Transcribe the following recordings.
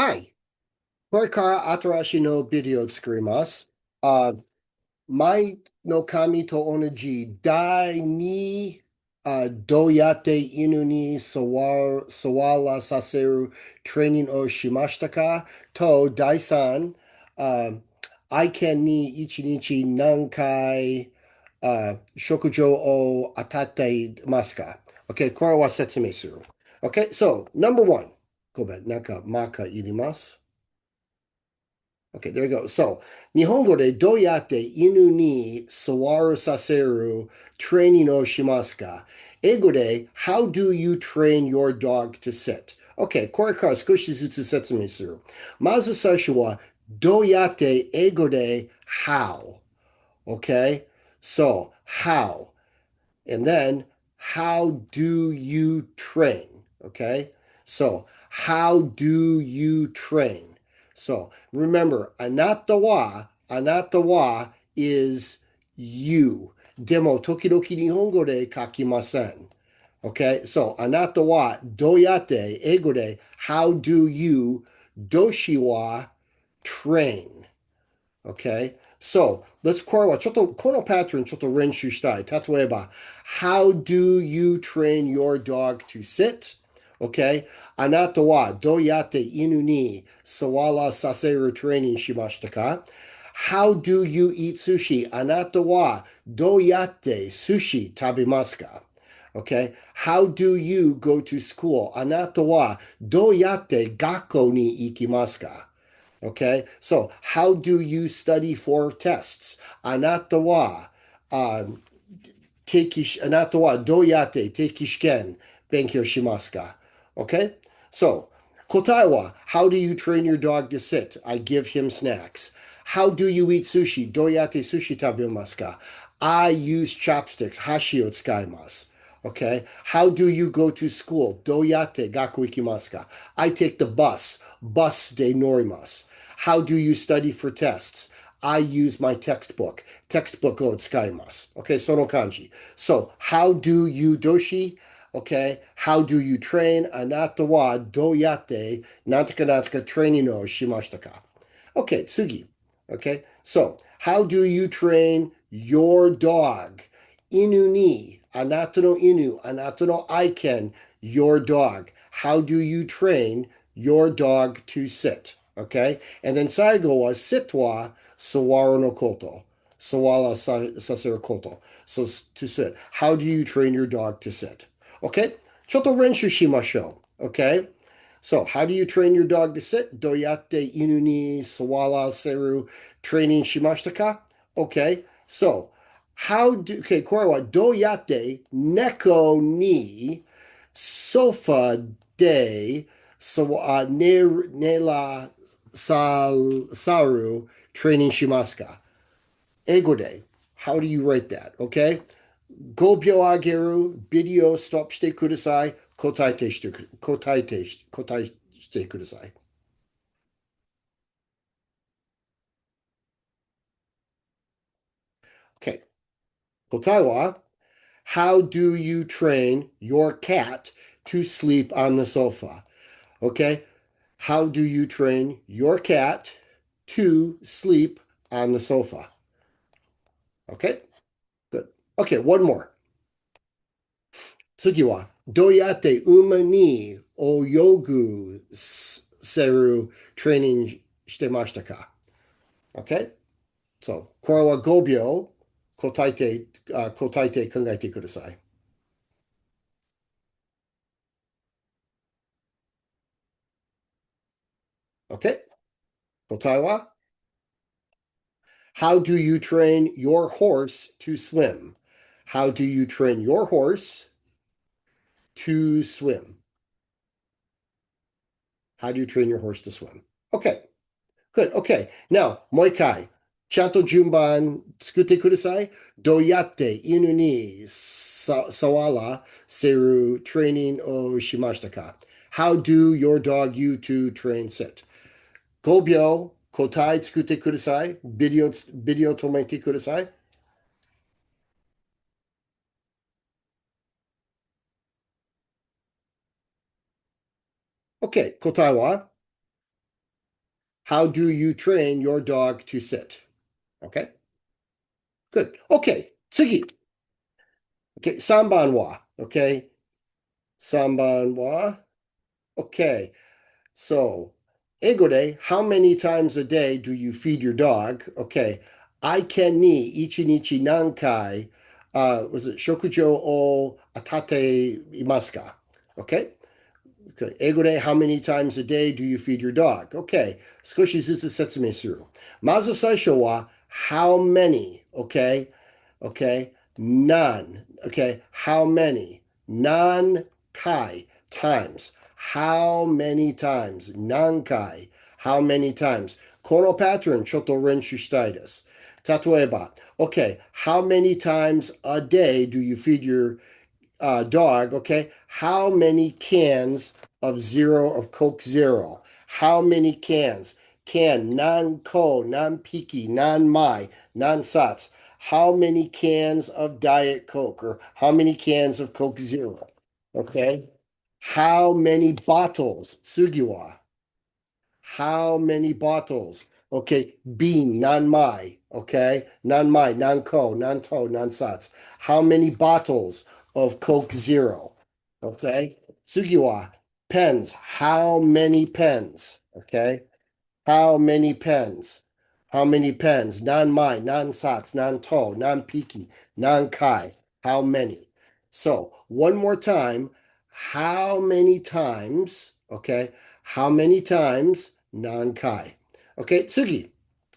はい。これから新しいのビデオを作ります。あ、前の紙と同じ第2、どうやって犬に座らさせるトレーニングをしましたかと、第3、愛犬に1日何回食事を与えていますか？ OK、これは説明する。OK、so, number one。ごめん、なんかマーカーいります。Okay, there you go. So, 日本語でどうやって犬に座らさせるトレーニングをしますか？英語で How do you train your dog to sit? OK、これから少しずつ説明する。まず最初はどうやって英語で How。OK? So, how. And then, how do you train? Okay? So, how do you train? So, remember, anata wa is you. Demo, tokidoki nihongo de kakimasen. Okay? So, anata wa doyate, ego de, how do you, doshi wa train? Okay? So, let's これはちょっとこのパターンちょっと練習したい。例えば、How do you train your dog to sit? Okay? あなたはどうやって犬に座らさせるトレーニングしましたか？ How do you eat sushi? あなたはどうやって寿司食べますか？ Okay? How do you go to school? あなたはどうやって学校に行きますか？ Okay, so how do you study for tests? あなたはどうやって定期試験勉強しますか？ Okay, so 答えは How do you train your dog to sit? I give him snacks. How do you eat sushi? どうやって寿司食べますか? I use chopsticks. 箸を使います. Okay. How do you go to school? どうやって学校行きますか? I take the bus. Bus de norimas. How do you study for tests? I use my textbook. Textbookを使います. Okay, その感じ. So, how do you doshi? Okay, how do you train? あなたはどうやってなんとかなんとか training をしましたか? Okay, 次. Okay, so, how do you train your dog? 犬に、あなたの犬、あなたの愛犬、your dog. How do you train your dog to sit? Okay? And then 最後はsitは座るのこと。座らさせること。So to sit. How do you train your dog to sit? Okay? ちょっと練習しましょう。Okay? So, how do you train your dog to sit? どうやって犬に座らせる training しましたか? Okay. So, okay, これはどうやって猫にソファで寝らさる training しますか？英語で How do you write that? Okay? 5秒あげる、ビデオストップしてください。答えてしてください。Okay. 答えは How do you train your cat to sleep on the sofa? Okay. How do you train your cat to sleep on the sofa? Okay. Good. Okay. One more. 次は、どうやって馬に泳ぐせるトレーニングしてましたか？ So, これは5秒答えて考えてください。Okay? 答えは How do you train your horse to swim? How do you train your horse to swim? How do you train your horse to swim? Okay, good. Okay, now, もう一回。ちゃんと順番作ってください。どうやって犬に触らせるトレーニングをしましたか？ How do your dog you to train sit? 5秒答え作ってください。ビデオ止めてください。OK、答えは How do you train your dog to sit? Okay, good. Okay, 次. Okay, 3番は Okay, 3番は Okay, so, 英語で how many times a day do you feed your dog? Okay, 愛犬に一日何回 was it 食事を与えていますか? Okay, okay. 英語で how many times a day do you feed your dog? Okay, 少しずつ説明する. まず最初は how many, okay? Okay, none. Okay, how many? None kai times. How many times? None kai. How many times? この pattern ちょっと練習したいです. 例えば, okay, how many times a day do you feed your dog? Okay, how many cans of Coke Zero? How many cans? Can, nan ko, nan piki, nan mai, nan sats. How many cans of Diet Coke or how many cans of Coke Zero? Okay. How many bottles? Sugiwa. How many bottles? Okay. Bean, nan mai. Okay. Nan mai, nan ko, nan to, nan sats. How many bottles of Coke Zero? Okay. Sugiwa. Pens. How many pens? Okay. How many pens? How many pens? Nan mai, nan sats, nan to, nan piki, nan kai. How many? So, one more time. How many times? Okay. How many times? Nan kai. Okay, tsugi.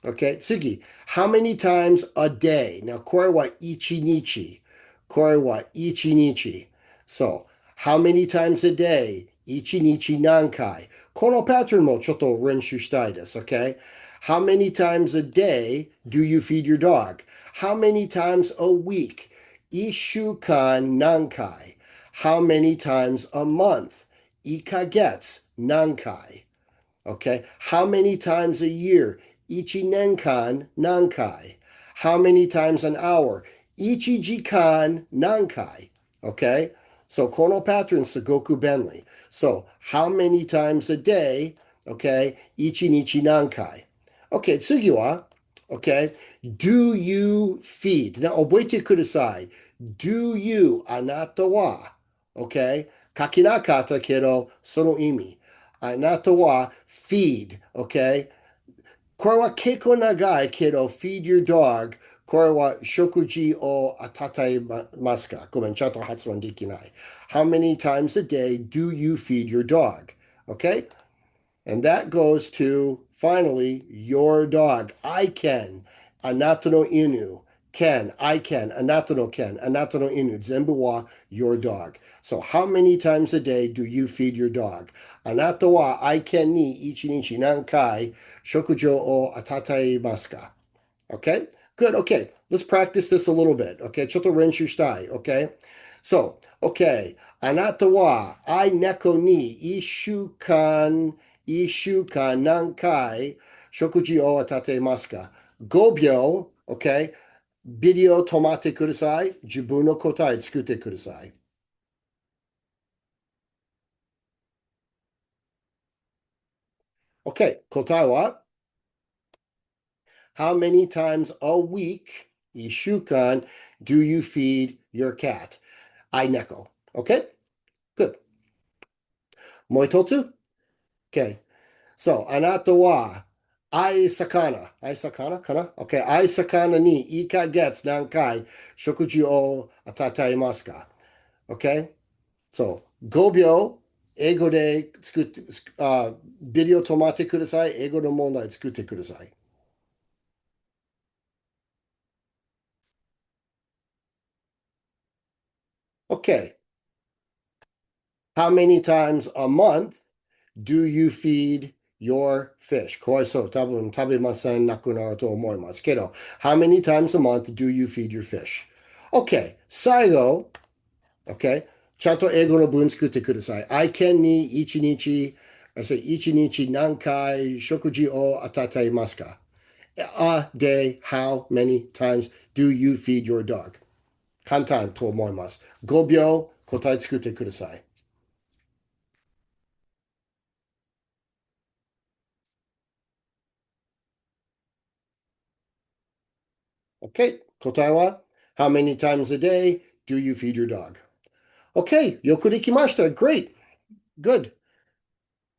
Okay, tsugi. How many times a day? Now, kore wa ichi nichi. Kore wa ichi nichi. So, how many times a day? Ichi nichi nankai. この pattern もちょっと練習したいです. Okay? How many times a day do you feed your dog? How many times a week? 1週間何回? How many times a month? 1ヶ月何回? Okay? How many times a year? 1年間何回? How many times an hour? 1時間何回? Okay? So, この pattern すごく便利. So, how many times a day? Okay? 1日何回? Okay, 次は? Okay? Do you feed? Now, 覚えてください. Do you あなたは? Okay? 書きなかったけど、その意味. あなたは feed, okay? これは結構長いけど feed your dog. これは食事を与えますか? ごめん、ちょっと発音できない. How many times a day do you feed your dog? Okay? And that goes to, finally, your dog. I can. Anata no inu. Can. I can. Anata no ken. Anata no inu. Zenbu wa your dog. So how many times a day do you feed your dog? Anata wa I can ni ichi nichi nankai shokujo o atataimasu ka? Okay? Good. Okay. Let's practice this a little bit. Okay? ちょっと練習したい. Okay? So, okay. あなたは、I 猫に一週間何回食事を与えますか? 5秒, okay? ビデオ止まってください。自分の答え作ってください。Okay. 答えは? How many times a week, 一週間, do you feed your cat? I neko. Okay? Good. もう一つ? Okay. So, あなたは、愛魚かな Okay. 愛魚に1ヶ月何回食事を与えますか? Okay. So, 5秒、英語でビデオ止まってください。英語の問題作ってください。Okay. How many times a month do you feed your fish? かわいそう。多分食べませんなくなると思いますけど。How many times a month do you feed your fish? Okay. 最後。Okay. ちゃんと英語の文作ってください。I can に一日何回食事を与えますか? A day, how many times do you feed your dog? 簡単と思います。5秒答え作ってください。Okay. Kotai wa? How many times a day do you feed your dog? Okay. Yoku de kimashita. Great. Good.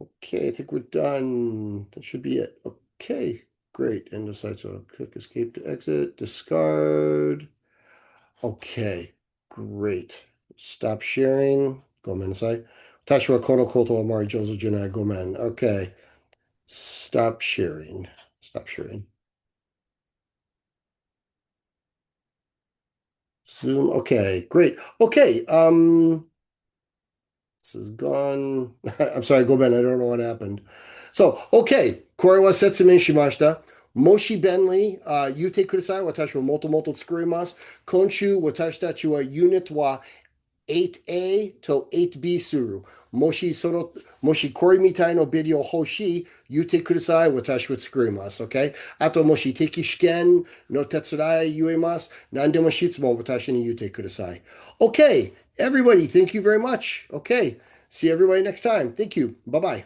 Okay, I think we're done. That should be it. Okay, great. End of site. So click escape to exit, discard. Okay, great. Stop sharing. Gomen sai. Tashi wa kono koto wa mari jouzu janai gomen. Okay. Stop sharing. Stop sharing. Zoom. Okay, great. Okay, this is gone. I'm sorry, Goben, I don't know what happened. So, okay. Kore wa setsumen shimashita. Moshi Bentley, yute kudasai. Watashi wa moto moto tsukurimasu. Konshu watashi tachi wa unit wa 8A to 8B suru. Moshi kore mitai no bidio hoshi, yute kudasai, watashi wa tsukurimasu. Okay? Ato moshi teki shiken no tetsurai yuemasu, nandemo shitsumo watashi ni yute kudasai. Okay, everybody, thank you very much. Okay, see everybody next time. Thank you. Bye-bye.